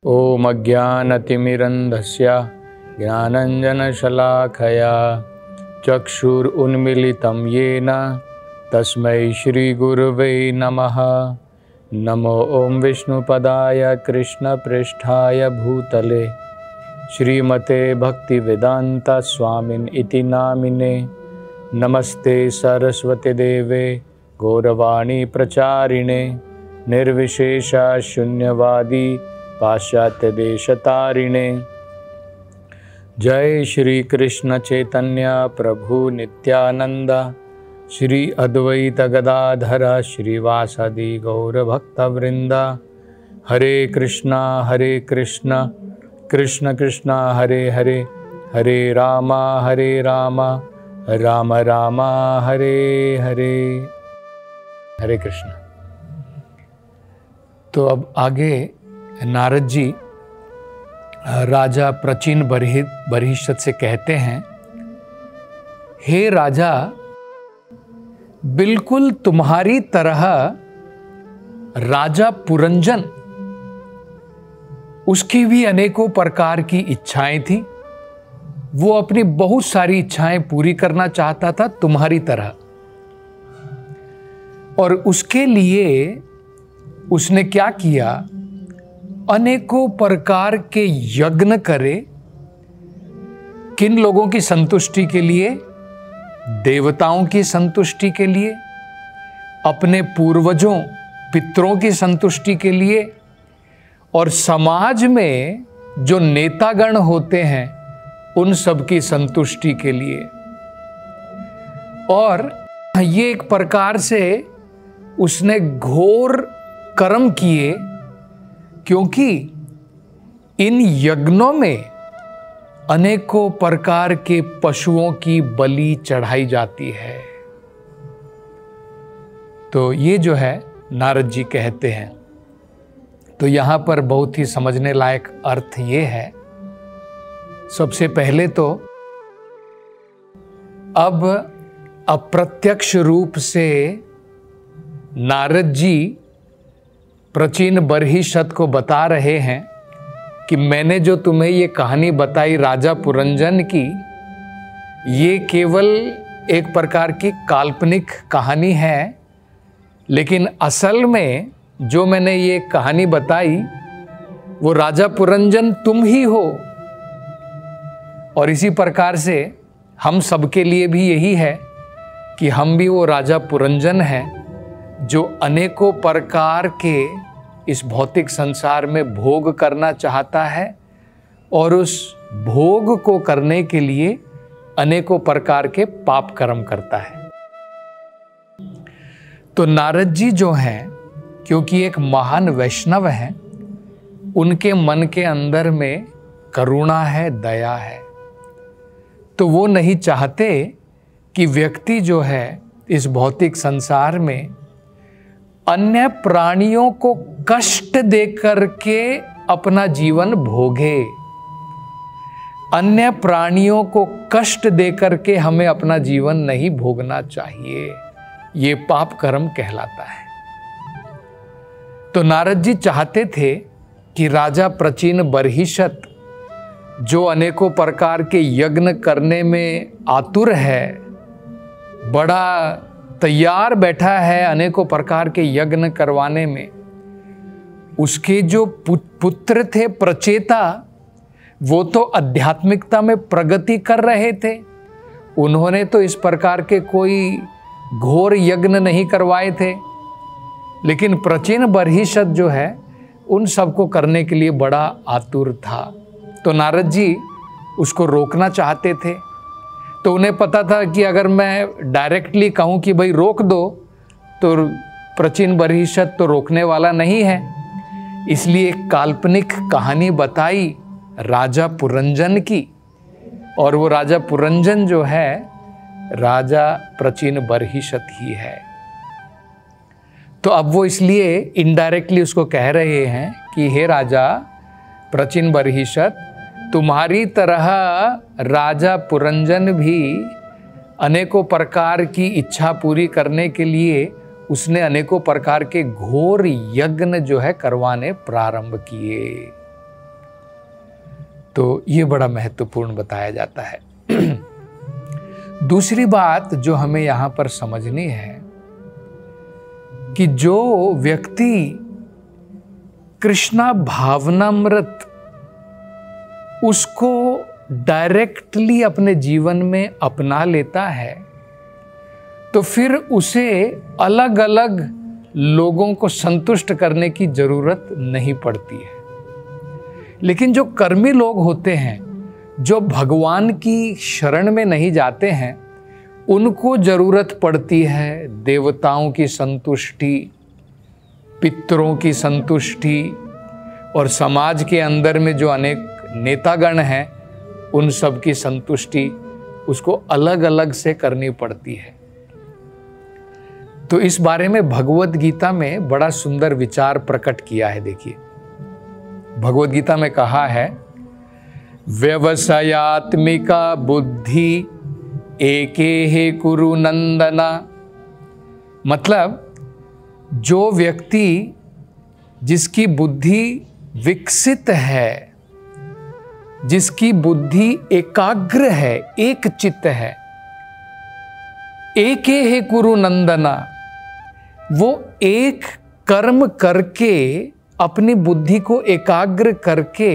ॐ अज्ञानतिमिरन्धस्य ज्ञानञ्जनशलाखया चक्षुरुन्मीलितं येन तस्मै श्रीगुरुवे नमः। नमो ॐ विष्णुपदाय कृष्णपृष्ठाय भूतले श्रीमते भक्तिवेदांता स्वामिन् इति नामिने। नमस्ते सरस्वती देवे गौरवाणी प्रचारिणे निर्विशेषा शून्यवादी पाश्चात्य देशतारिणे। जय श्री कृष्ण चैतन्य प्रभु नित्यानंद श्री अद्वैत गदाधर श्रीवासादि गौर भक्तवृंद। हरे कृष्णा कृष्ण कृष्ण हरे हरे, हरे राम राम राम हरे हरे। हरे कृष्ण। तो अब आगे नारद जी राजा प्रचिन बर्हिषत से कहते हैं, हे राजा, बिल्कुल तुम्हारी तरह राजा पुरंजन, उसकी भी अनेकों प्रकार की इच्छाएं थी। वो अपनी बहुत सारी इच्छाएं पूरी करना चाहता था तुम्हारी तरह, और उसके लिए उसने क्या किया, अनेकों प्रकार के यज्ञ करे। किन लोगों की संतुष्टि के लिए? देवताओं की संतुष्टि के लिए, अपने पूर्वजों पितरों की संतुष्टि के लिए, और समाज में जो नेतागण होते हैं उन सब की संतुष्टि के लिए। और ये एक प्रकार से उसने घोर कर्म किए, क्योंकि इन यज्ञों में अनेकों प्रकार के पशुओं की बलि चढ़ाई जाती है। तो ये जो है नारद जी कहते हैं। तो यहाँ पर बहुत ही समझने लायक अर्थ ये है। सबसे पहले तो अब अप्रत्यक्ष रूप से नारद जी प्रचिन बर्हिषत को बता रहे हैं कि मैंने जो तुम्हें ये कहानी बताई राजा पुरंजन की, ये केवल एक प्रकार की काल्पनिक कहानी है, लेकिन असल में जो मैंने ये कहानी बताई वो राजा पुरंजन तुम ही हो। और इसी प्रकार से हम सबके लिए भी यही है कि हम भी वो राजा पुरंजन हैं जो अनेकों प्रकार के इस भौतिक संसार में भोग करना चाहता है, और उस भोग को करने के लिए अनेकों प्रकार के पाप कर्म करता है। तो नारद जी जो हैं, क्योंकि एक महान वैष्णव हैं, उनके मन के अंदर में करुणा है, दया है। तो वो नहीं चाहते कि व्यक्ति जो है इस भौतिक संसार में अन्य प्राणियों को कष्ट दे करके अपना जीवन भोगे। अन्य प्राणियों को कष्ट दे करके हमें अपना जीवन नहीं भोगना चाहिए। ये पाप कर्म कहलाता है। तो नारद जी चाहते थे कि राजा प्रचिन बर्हिषत, जो अनेकों प्रकार के यज्ञ करने में आतुर है, बड़ा तैयार बैठा है अनेकों प्रकार के यज्ञ करवाने में, उसके जो पुत्र थे प्रचेता, वो तो आध्यात्मिकता में प्रगति कर रहे थे। उन्होंने तो इस प्रकार के कोई घोर यज्ञ नहीं करवाए थे, लेकिन प्रचिन बर्हिषत जो है उन सबको करने के लिए बड़ा आतुर था। तो नारद जी उसको रोकना चाहते थे। तो उन्हें पता था कि अगर मैं डायरेक्टली कहूँ कि भाई रोक दो, तो प्रचिन बर्हिषत तो रोकने वाला नहीं है। इसलिए एक काल्पनिक कहानी बताई राजा पुरंजन की, और वो राजा पुरंजन जो है राजा प्रचिन बर्हिषत ही है। तो अब वो इसलिए इनडायरेक्टली उसको कह रहे हैं कि हे राजा प्रचिन बर्हिषत, तुम्हारी तरह राजा पुरंजन भी अनेकों प्रकार की इच्छा पूरी करने के लिए उसने अनेकों प्रकार के घोर यज्ञ जो है करवाने प्रारंभ किए। तो ये बड़ा महत्वपूर्ण बताया जाता है। दूसरी बात जो हमें यहाँ पर समझनी है कि जो व्यक्ति कृष्णा भावनामृत उसको डायरेक्टली अपने जीवन में अपना लेता है, तो फिर उसे अलग अलग लोगों को संतुष्ट करने की जरूरत नहीं पड़ती है। लेकिन जो कर्मी लोग होते हैं, जो भगवान की शरण में नहीं जाते हैं, उनको जरूरत पड़ती है देवताओं की संतुष्टि, पितरों की संतुष्टि, और समाज के अंदर में जो अनेक नेतागण हैं उन सब की संतुष्टि उसको अलग अलग से करनी पड़ती है। तो इस बारे में भगवद गीता में बड़ा सुंदर विचार प्रकट किया है। देखिए, भगवद गीता में कहा है, व्यवसायात्मिका बुद्धि एके कुरु नंदना। मतलब जो व्यक्ति जिसकी बुद्धि विकसित है, जिसकी बुद्धि एकाग्र है, एक चित्त है, एके हे कुरु नंदना, वो एक कर्म करके अपनी बुद्धि को एकाग्र करके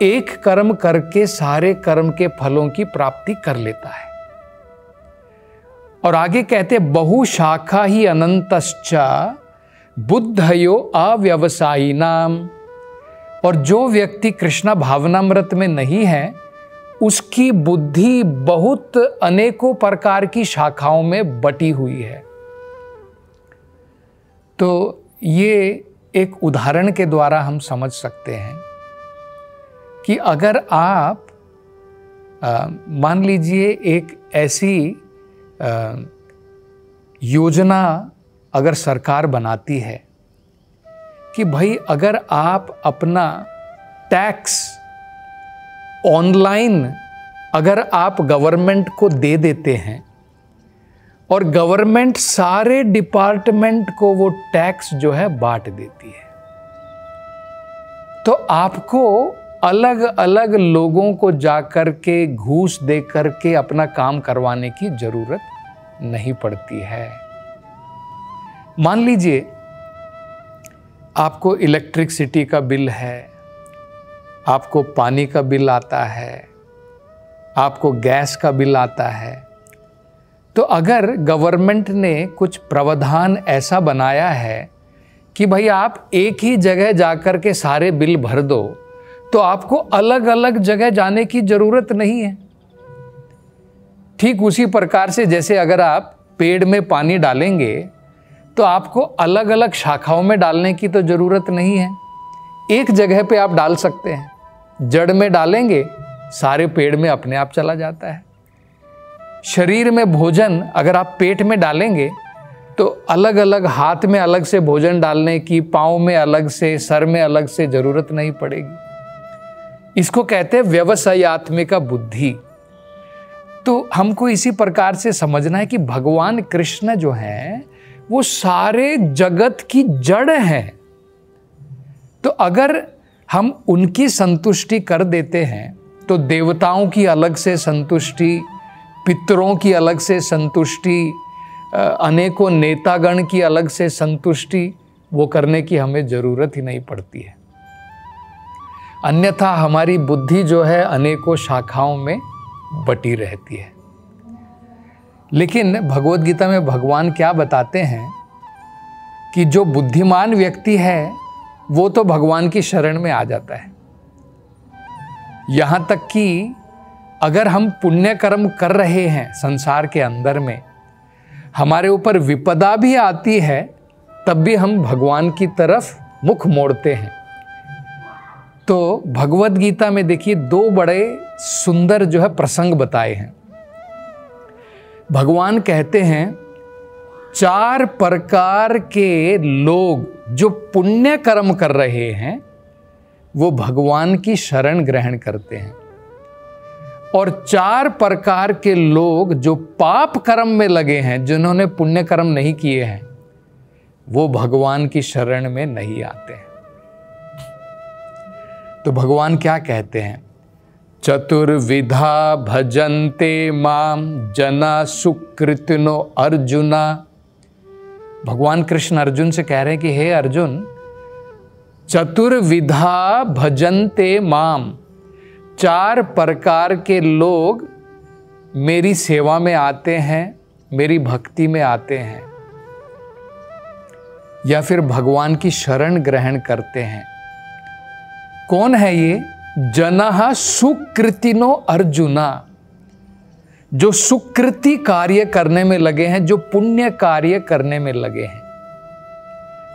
एक कर्म करके सारे कर्म के फलों की प्राप्ति कर लेता है। और आगे कहते बहुशाखा ही अनंतश्चा बुद्धयो अव्यवसायिनाम। और जो व्यक्ति कृष्णा भावनामृत में नहीं है, उसकी बुद्धि बहुत अनेकों प्रकार की शाखाओं में बटी हुई है। तो ये एक उदाहरण के द्वारा हम समझ सकते हैं कि अगर आप मान लीजिए एक ऐसी योजना अगर सरकार बनाती है कि भाई अगर आप अपना टैक्स ऑनलाइन अगर आप गवर्नमेंट को दे देते हैं और गवर्नमेंट सारे डिपार्टमेंट को वो टैक्स जो है बांट देती है, तो आपको अलग अलग लोगों को जाकर के घूस दे करके अपना काम करवाने की जरूरत नहीं पड़ती है। मान लीजिए आपको इलेक्ट्रिसिटी का बिल है, आपको पानी का बिल आता है, आपको गैस का बिल आता है, तो अगर गवर्नमेंट ने कुछ प्रावधान ऐसा बनाया है कि भाई आप एक ही जगह जाकर के सारे बिल भर दो, तो आपको अलग अलग जगह जाने की जरूरत नहीं है। ठीक उसी प्रकार से जैसे अगर आप पेड़ में पानी डालेंगे तो आपको अलग अलग शाखाओं में डालने की तो जरूरत नहीं है, एक जगह पे आप डाल सकते हैं। जड़ में डालेंगे, सारे पेड़ में अपने आप चला जाता है। शरीर में भोजन अगर आप पेट में डालेंगे तो अलग अलग हाथ में अलग से भोजन डालने की, पाँव में अलग से, सर में अलग से जरूरत नहीं पड़ेगी। इसको कहते हैं व्यवसायात्मिका बुद्धि। तो हमको इसी प्रकार से समझना है कि भगवान कृष्ण जो हैं वो सारे जगत की जड़ हैं। तो अगर हम उनकी संतुष्टि कर देते हैं तो देवताओं की अलग से संतुष्टि, पितरों की अलग से संतुष्टि, अनेकों नेतागण की अलग से संतुष्टि वो करने की हमें जरूरत ही नहीं पड़ती है। अन्यथा हमारी बुद्धि जो है अनेकों शाखाओं में बटी रहती है। लेकिन भगवद गीता में भगवान क्या बताते हैं कि जो बुद्धिमान व्यक्ति है वो तो भगवान की शरण में आ जाता है। यहाँ तक कि अगर हम पुण्य कर्म कर रहे हैं संसार के अंदर में, हमारे ऊपर विपदा भी आती है, तब भी हम भगवान की तरफ मुख मोड़ते हैं। तो भगवद गीता में देखिए दो बड़े सुंदर जो है प्रसंग बताए हैं। भगवान कहते हैं 4 प्रकार के लोग जो पुण्य कर्म कर रहे हैं वो भगवान की शरण ग्रहण करते हैं, और 4 प्रकार के लोग जो पाप कर्म में लगे हैं, जिन्होंने पुण्य कर्म नहीं किए हैं, वो भगवान की शरण में नहीं आते हैं। तो भगवान क्या कहते हैं चतुर्विधा भजन्ते माम जना सुकृतिनो अर्जुना। भगवान कृष्ण अर्जुन से कह रहे हैं कि हे अर्जुन, चतुर्विधा भजन्ते माम, 4 प्रकार के लोग मेरी सेवा में आते हैं, मेरी भक्ति में आते हैं, या फिर भगवान की शरण ग्रहण करते हैं। कौन है ये? जनः सुकृतिनो अर्जुना, जो सुकृति कार्य करने में लगे हैं, जो पुण्य कार्य करने में लगे हैं।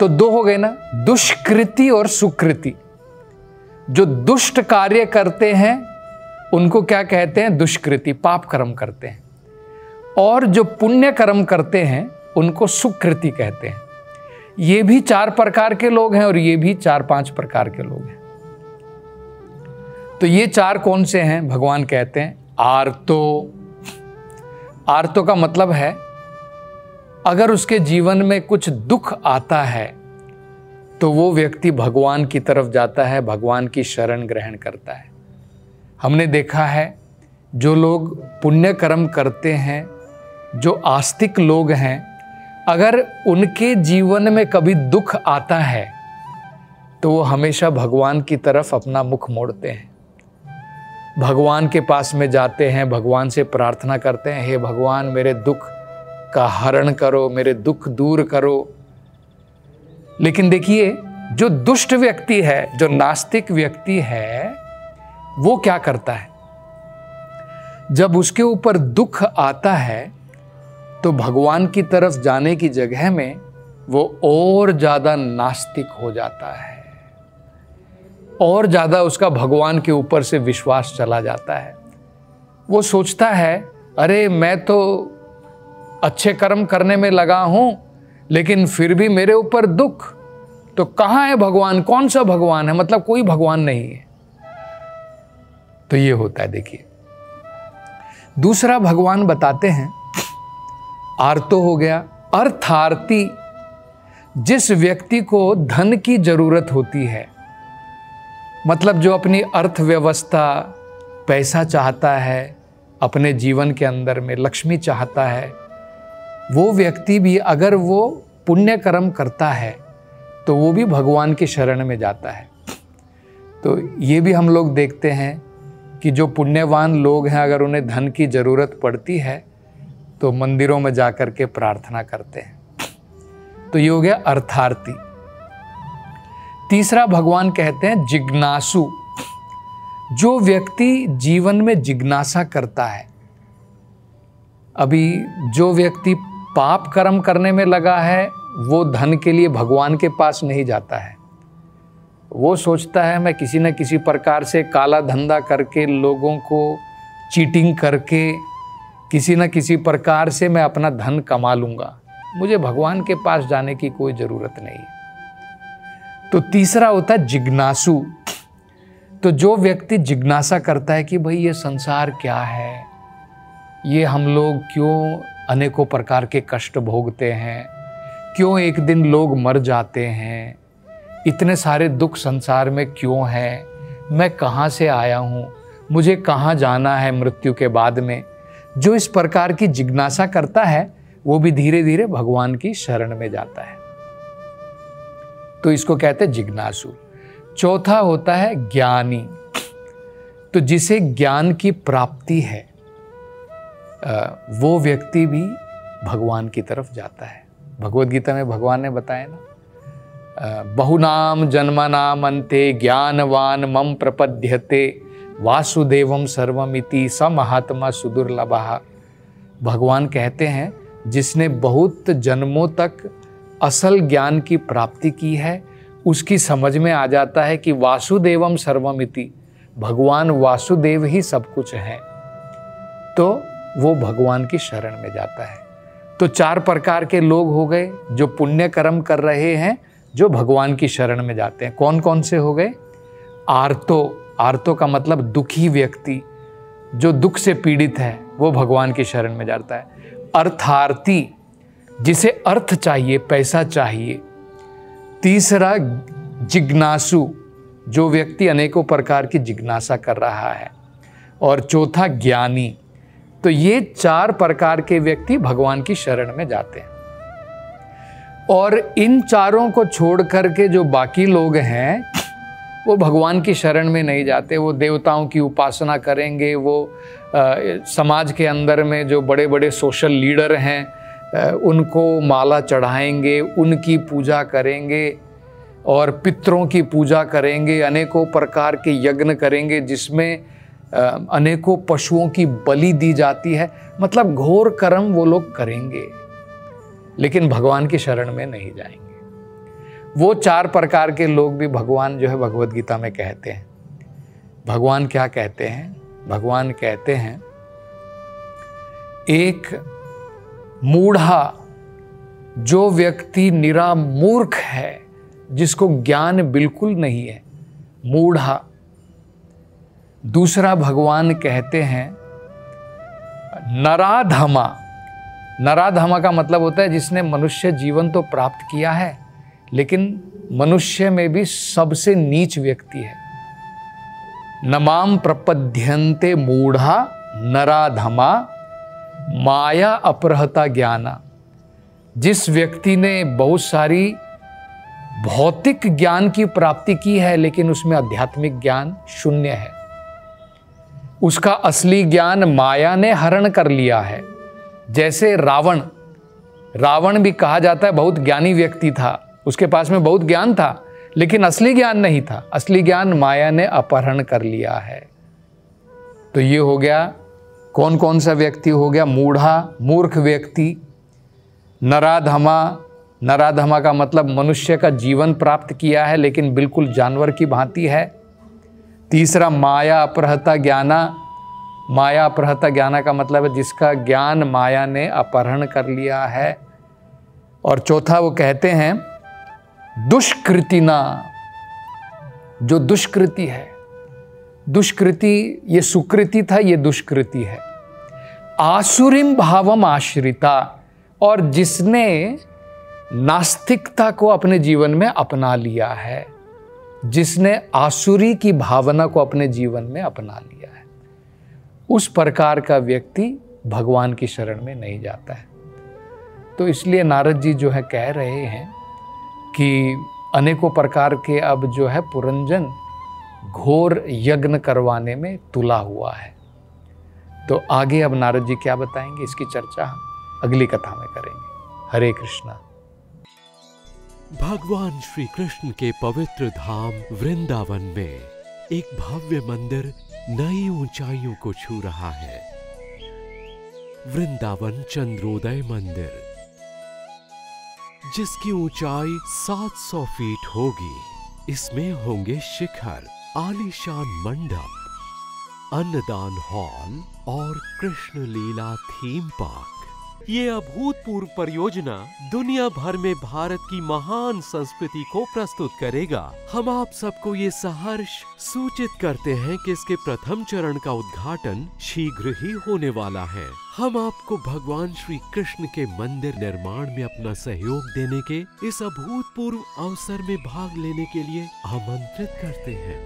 तो 2 हो गए ना, दुष्कृति और सुकृति। जो दुष्ट कार्य करते हैं उनको क्या कहते हैं? दुष्कृति, पाप कर्म करते हैं। और जो पुण्य कर्म करते हैं उनको सुकृति कहते हैं। ये भी 4 प्रकार के लोग हैं और ये भी 4-5 प्रकार के लोग हैं। तो ये 4 कौन से हैं? भगवान कहते हैं आर्तो। आर्तो का मतलब है अगर उसके जीवन में कुछ दुख आता है तो वो व्यक्ति भगवान की तरफ जाता है, भगवान की शरण ग्रहण करता है। हमने देखा है जो लोग पुण्य कर्म करते हैं, जो आस्तिक लोग हैं, अगर उनके जीवन में कभी दुख आता है तो वो हमेशा भगवान की तरफ अपना मुख मोड़ते हैं, भगवान के पास में जाते हैं, भगवान से प्रार्थना करते हैं, हे भगवान मेरे दुख का हरण करो, मेरे दुख दूर करो। लेकिन देखिए जो दुष्ट व्यक्ति है, जो नास्तिक व्यक्ति है, वो क्या करता है? जब उसके ऊपर दुख आता है तो भगवान की तरफ जाने की जगह में वो और ज्यादा नास्तिक हो जाता है, और ज्यादा उसका भगवान के ऊपर से विश्वास चला जाता है। वो सोचता है अरे मैं तो अच्छे कर्म करने में लगा हूं, लेकिन फिर भी मेरे ऊपर दुख, तो कहां है भगवान? कौन सा भगवान है? मतलब कोई भगवान नहीं है। तो ये होता है। देखिए दूसरा भगवान बताते हैं, आर्तो हो गया। अर्थार्थी, जिस व्यक्ति को धन की जरूरत होती है, मतलब जो अपनी अर्थव्यवस्था, पैसा चाहता है, अपने जीवन के अंदर में लक्ष्मी चाहता है, वो व्यक्ति भी अगर वो पुण्य कर्म करता है तो वो भी भगवान की शरण में जाता है। तो ये भी हम लोग देखते हैं कि जो पुण्यवान लोग हैं, अगर उन्हें धन की जरूरत पड़ती है तो मंदिरों में जाकर के प्रार्थना करते हैं। तो ये हो गया अर्थार्थी। तीसरा भगवान कहते हैं जिज्ञासु, जो व्यक्ति जीवन में जिज्ञासा करता है। अभी जो व्यक्ति पाप कर्म करने में लगा है वो धन के लिए भगवान के पास नहीं जाता है। वो सोचता है मैं किसी न किसी प्रकार से काला धंधा करके, लोगों को चीटिंग करके, किसी न किसी प्रकार से मैं अपना धन कमा लूँगा, मुझे भगवान के पास जाने की कोई ज़रूरत नहीं। तो तीसरा होता है जिज्ञासु। तो जो व्यक्ति जिज्ञासा करता है कि भाई ये संसार क्या है, ये हम लोग क्यों अनेकों प्रकार के कष्ट भोगते हैं, क्यों एक दिन लोग मर जाते हैं, इतने सारे दुख संसार में क्यों हैं, मैं कहाँ से आया हूँ, मुझे कहाँ जाना है मृत्यु के बाद में। जो इस प्रकार की जिज्ञासा करता है वो भी धीरे धीरे भगवान की शरण में जाता है। तो इसको कहते हैं जिज्ञासु। चौथा होता है ज्ञानी। तो जिसे ज्ञान की प्राप्ति है वो व्यक्ति भी भगवान की तरफ जाता है। भगवद गीता में भगवान ने बताया ना, बहुनाम जन्मनाम अन्ते ज्ञानवान मम प्रपद्यते वासुदेवम सर्वमिति स महात्मा सुदुर्लभः। भगवान कहते हैं जिसने बहुत जन्मों तक असल ज्ञान की प्राप्ति की है, उसकी समझ में आ जाता है कि वासुदेवम सर्वमिति, भगवान वासुदेव ही सब कुछ है, तो वो भगवान की शरण में जाता है। तो 4 प्रकार के लोग हो गए जो पुण्य कर्म कर रहे हैं, जो भगवान की शरण में जाते हैं। कौन कौन से हो गए? आर्तो। आर्तो का मतलब दुखी व्यक्ति, जो दुख से पीड़ित है, वो भगवान की शरण में जाता है। अर्थार्थी, जिसे अर्थ चाहिए, पैसा चाहिए। तीसरा जिज्ञासु, जो व्यक्ति अनेकों प्रकार की जिज्ञासा कर रहा है। और चौथा ज्ञानी। तो ये 4 प्रकार के व्यक्ति भगवान की शरण में जाते हैं। और इन चारों को छोड़ करके जो बाकी लोग हैं वो भगवान की शरण में नहीं जाते। वो देवताओं की उपासना करेंगे, वो समाज के अंदर में जो बड़े बड़े सोशल लीडर हैं उनको माला चढ़ाएंगे, उनकी पूजा करेंगे और पितरों की पूजा करेंगे, अनेकों प्रकार के यज्ञ करेंगे जिसमें अनेकों पशुओं की बलि दी जाती है। मतलब घोर कर्म वो लोग करेंगे, लेकिन भगवान की शरण में नहीं जाएंगे। वो 4 प्रकार के लोग भी भगवान जो है भगवद गीता में कहते हैं। भगवान क्या कहते हैं? भगवान कहते हैं, एक मूढ़ा, जो व्यक्ति निरा मूर्ख है, जिसको ज्ञान बिल्कुल नहीं है, मूढ़ा। दूसरा भगवान कहते हैं नराधमा। नराधमा का मतलब होता है जिसने मनुष्य जीवन तो प्राप्त किया है, लेकिन मनुष्य में भी सबसे नीच व्यक्ति है। नमाम प्रपद्यन्ते मूढ़ा नराधमा माया अपरहता ज्ञाना। जिस व्यक्ति ने बहुत सारी भौतिक ज्ञान की प्राप्ति की है, लेकिन उसमें आध्यात्मिक ज्ञान शून्य है, उसका असली ज्ञान माया ने हरण कर लिया है। जैसे रावण, रावण भी कहा जाता है बहुत ज्ञानी व्यक्ति था, उसके पास में बहुत ज्ञान था, लेकिन असली ज्ञान नहीं था। असली ज्ञान माया ने अपहरण कर लिया है। तो ये हो गया, कौन कौन सा व्यक्ति हो गया? मूढ़ा, मूर्ख व्यक्ति। नराधमा, नराधमा का मतलब मनुष्य का जीवन प्राप्त किया है लेकिन बिल्कुल जानवर की भांति है। तीसरा माया अपहृता ज्ञाना। माया अपहृता ज्ञाना का मतलब है जिसका ज्ञान माया ने अपहरण कर लिया है। और चौथा वो कहते हैं दुष्कृतिना। जो दुष्कृति है, दुष्कृति, ये सुकृति था, ये दुष्कृति है। आसुरीम भावम आश्रिता, और जिसने नास्तिकता को अपने जीवन में अपना लिया है, जिसने आसुरी की भावना को अपने जीवन में अपना लिया है, उस प्रकार का व्यक्ति भगवान की शरण में नहीं जाता है। तो इसलिए नारद जी जो है कह रहे हैं कि अनेकों प्रकार के अब जो है पुरंजन घोर यज्ञ करवाने में तुला हुआ है। तो आगे अब नारद जी क्या बताएंगे, इसकी चर्चा हम अगली कथा में करेंगे। हरे कृष्णा। भगवान श्री कृष्ण के पवित्र धाम वृंदावन में एक भव्य मंदिर नई ऊंचाइयों को छू रहा है। वृंदावन चंद्रोदय मंदिर, जिसकी ऊंचाई 700 फीट होगी। इसमें होंगे शिखर, आलीशान मंडप, अन्नदान हॉल और कृष्ण लीला थीम पार्क। ये अभूतपूर्व परियोजना दुनिया भर में भारत की महान संस्कृति को प्रस्तुत करेगा। हम आप सबको ये सहर्ष सूचित करते हैं कि इसके प्रथम चरण का उद्घाटन शीघ्र ही होने वाला है। हम आपको भगवान श्री कृष्ण के मंदिर निर्माण में अपना सहयोग देने के इस अभूतपूर्व अवसर में भाग लेने के लिए आमंत्रित करते हैं।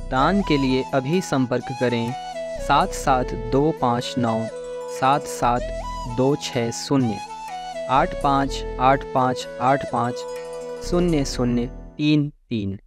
दान के लिए अभी संपर्क करें 7725977260 858585500033।